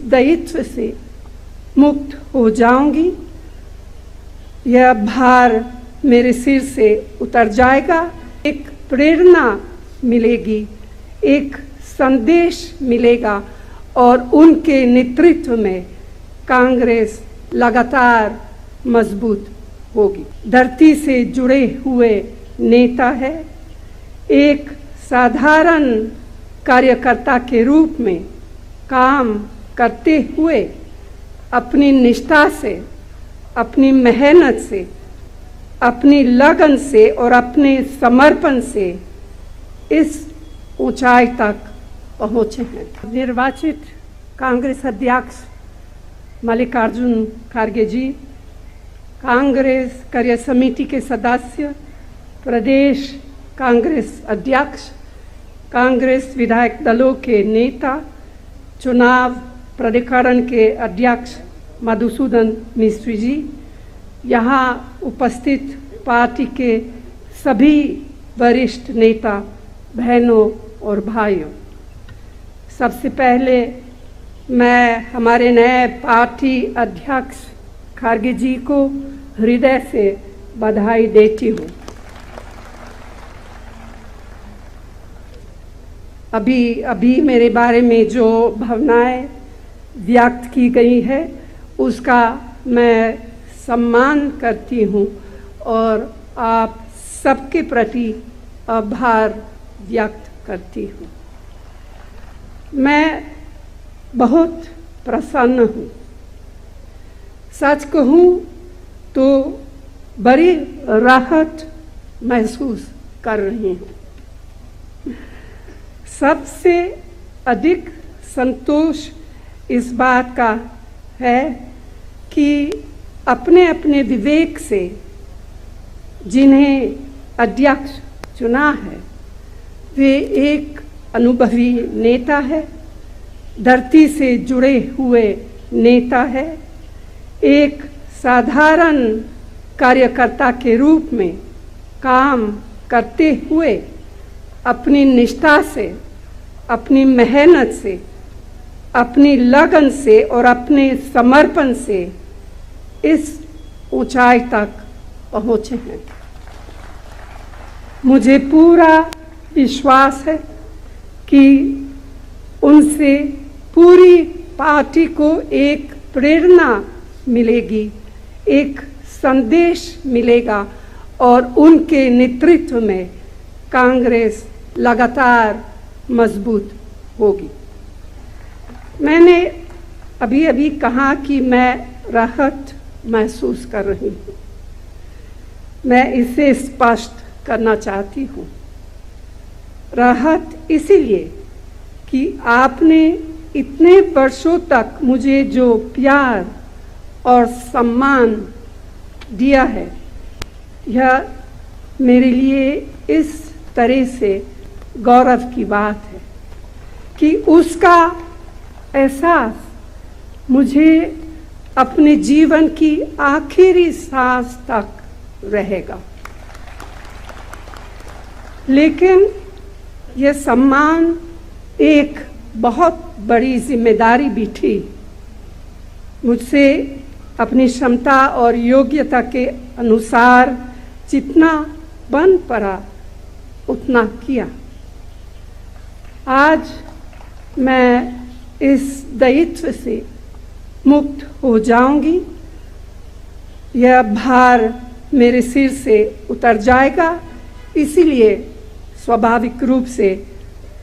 दायित्व से मुक्त हो जाऊंगी। यह भार मेरे सिर से उतर जाएगा। एक प्रेरणा मिलेगी, एक संदेश मिलेगा और उनके नेतृत्व में कांग्रेस लगातार मजबूत होगी। धरती से जुड़े हुए नेता है। एक साधारण कार्यकर्ता के रूप में काम करते हुए अपनी निष्ठा से, अपनी मेहनत से, अपनी लगन से और अपने समर्पण से इस ऊंचाई तक पहुंचे हैं। निर्वाचित कांग्रेस अध्यक्ष मल्लिकार्जुन खड़गे जी, कांग्रेस कार्य समिति के सदस्य, प्रदेश कांग्रेस अध्यक्ष, कांग्रेस विधायक दलों के नेता, चुनाव प्राधिकरण के अध्यक्ष मधुसूदन मिस्त्री जी, यहाँ उपस्थित पार्टी के सभी वरिष्ठ नेता, बहनों और भाइयों, सबसे पहले मैं हमारे नए पार्टी अध्यक्ष खड़गे जी को हृदय से बधाई देती हूँ। अभी मेरे बारे में जो भावनाएं व्यक्त की गई है उसका मैं सम्मान करती हूँ और आप सबके प्रति आभार व्यक्त करती हूँ। मैं बहुत प्रसन्न हूँ। सच कहूँ तो बड़ी राहत महसूस कर रही हूँ। सबसे अधिक संतोष इस बात का है कि अपने अपने विवेक से जिन्हें अध्यक्ष चुना है वे एक अनुभवी नेता है, धरती से जुड़े हुए नेता है। एक साधारण कार्यकर्ता के रूप में काम करते हुए अपनी निष्ठा से, अपनी मेहनत से, अपनी लगन से और अपने समर्पण से इस ऊंचाई तक पहुंचे हैं। मुझे पूरा विश्वास है कि उनसे पूरी पार्टी को एक प्रेरणा मिलेगी, एक संदेश मिलेगा और उनके नेतृत्व में कांग्रेस लगातार मजबूत होगी। मैंने अभी कहा कि मैं राहत महसूस कर रही हूँ। मैं इसे स्पष्ट करना चाहती हूँ। राहत इसीलिए कि आपने इतने वर्षों तक मुझे जो प्यार और सम्मान दिया है, यह मेरे लिए इस तरह से गौरव की बात है कि उसका एहसास मुझे अपने जीवन की आखिरी सांस तक रहेगा। लेकिन यह सम्मान एक बहुत बड़ी जिम्मेदारी भी थी। मुझसे अपनी क्षमता और योग्यता के अनुसार जितना बन पड़ा उतना किया। आज मैं इस दायित्व से मुक्त हो जाऊंगी। यह भार मेरे सिर से उतर जाएगा, इसीलिए स्वाभाविक रूप से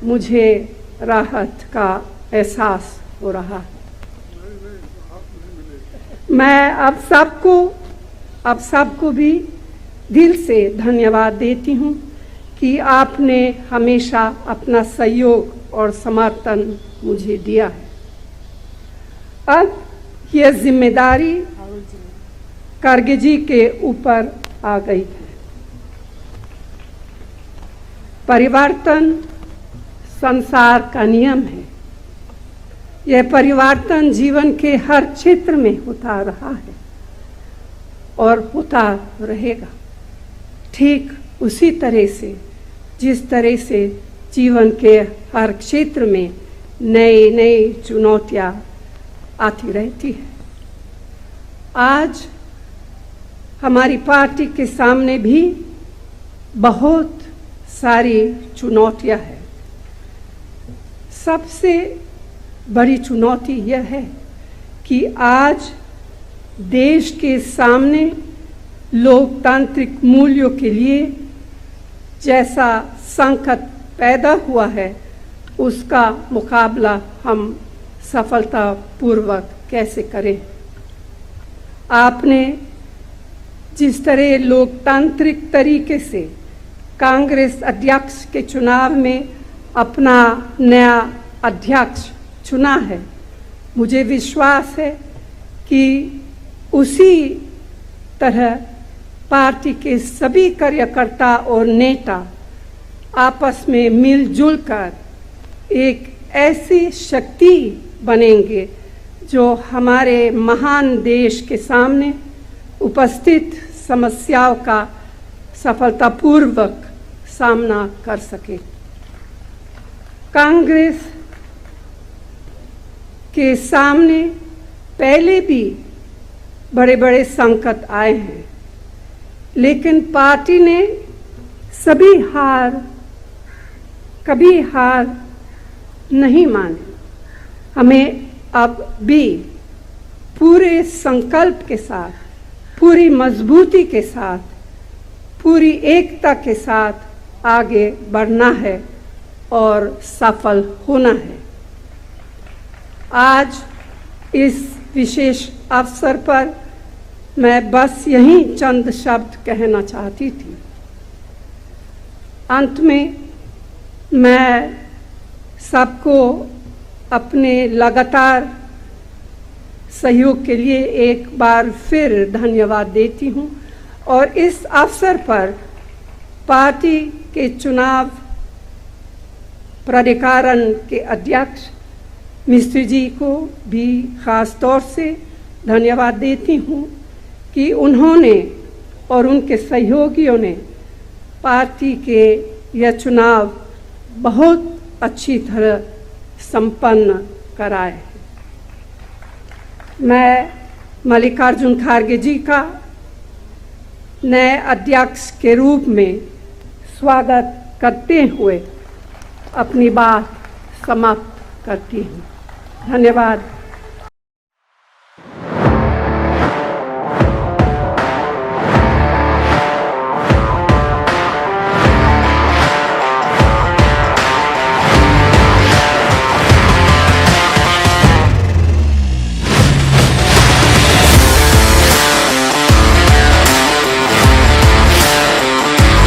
मुझे राहत का एहसास हो रहा है। मैं आप सबको भी दिल से धन्यवाद देती हूँ कि आपने हमेशा अपना सहयोग और समर्थन मुझे दिया है। अब यह जिम्मेदारी खड़गे जी के ऊपर आ गई है। परिवर्तन संसार का नियम है। यह परिवर्तन जीवन के हर क्षेत्र में होता रहा है और होता रहेगा। ठीक उसी तरह से जिस तरह से जीवन के हर क्षेत्र में नई नई चुनौतियाँ आती रहती है। आज हमारी पार्टी के सामने भी बहुत सारी चुनौतियां हैं। सबसे बड़ी चुनौती यह है कि आज देश के सामने लोकतांत्रिक मूल्यों के लिए जैसा संकट पैदा हुआ है, उसका मुकाबला हम सफलतापूर्वक कैसे करें। आपने जिस तरह लोकतांत्रिक तरीके से कांग्रेस अध्यक्ष के चुनाव में अपना नया अध्यक्ष चुना है, मुझे विश्वास है कि उसी तरह पार्टी के सभी कार्यकर्ता और नेता आपस में मिलजुल कर एक ऐसी शक्ति बनेंगे जो हमारे महान देश के सामने उपस्थित समस्याओं का सफलतापूर्वक सामना कर सके। कांग्रेस के सामने पहले भी बड़े बड़े संकट आए हैं, लेकिन पार्टी ने कभी हार नहीं मानी। हमें अब भी पूरे संकल्प के साथ, पूरी मजबूती के साथ, पूरी एकता के साथ आगे बढ़ना है और सफल होना है। आज इस विशेष अवसर पर मैं बस यही चंद शब्द कहना चाहती थी। अंत में मैं सबको अपने लगातार सहयोग के लिए एक बार फिर धन्यवाद देती हूँ और इस अवसर पर पार्टी के चुनाव प्राधिकरण के अध्यक्ष मिस्त्री जी को भी ख़ास तौर से धन्यवाद देती हूँ कि उन्होंने और उनके सहयोगियों ने पार्टी के यह चुनाव बहुत अच्छी तरह संपन्न कराए। मैं मल्लिकार्जुन खड़गे जी का नए अध्यक्ष के रूप में स्वागत करते हुए अपनी बात समाप्त करती हूँ। धन्यवाद।